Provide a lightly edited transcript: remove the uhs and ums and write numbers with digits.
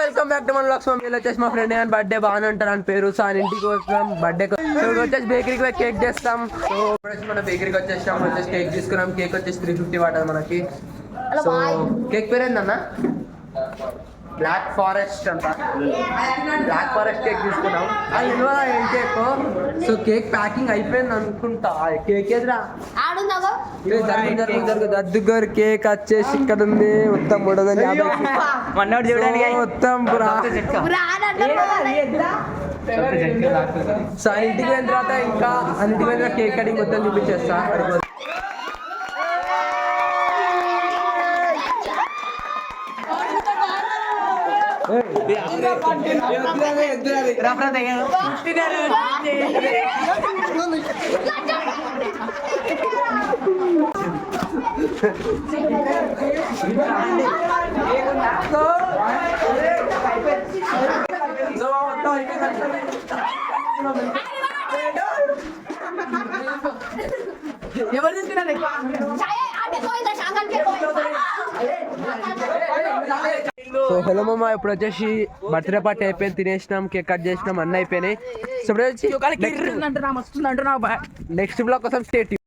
Welcome back to మన లక్ష్మణ్. వీళ్ళు వచ్చేసి మా ఫ్రెండ్ అని బర్త్డే బాగానే ఉంటారు అని పేరు. సో ఆయన ఇంటికి వస్తాం బర్త్డే వచ్చేసి బేకరీకి కేక్ చేస్తాం. సో ఇప్పుడు మన బేకరీకి వచ్చేసాం. వచ్చేసి కేక్ తీసుకున్నాం. కేక్ వచ్చేసి 350 పడ్డది మనకి. సో కేక్ పేరు ఏందన్నా? బ్లాక్ ఫారెస్ట్ అంట. బ్లాక్ ఫారెస్ట్ కేక్ తీసుకున్నాం. ఏం కేక్? సో కేక్ ప్యాకింగ్ అయిపోయింది అనుకుంటా. కేక్ ఎదురా దద్దుగారు కేక్ వచ్చేసి ఇక్కడ ఉంది. మొత్తం 350 మొత్తం సో ఇంటికి వెళ్ళిన తర్వాత ఇంకా ఇంటికి వెళ్ళిన కేక్ కటింగ్ మొత్తం చూపించేస్తా. ఎవరు తీసుకున్నారు? సో హలో మామ, ఇప్పుడు వచ్చేసి బర్త్డే పార్టీ అయిపోయింది. తినేసినాం, కేక్ కట్ చేసినాం, అన్నీ అయిపోయినాయి. సో ఇప్పుడు వచ్చి నెక్స్ట్ బ్లాగ్ కోసం స్టే ట్యూన్.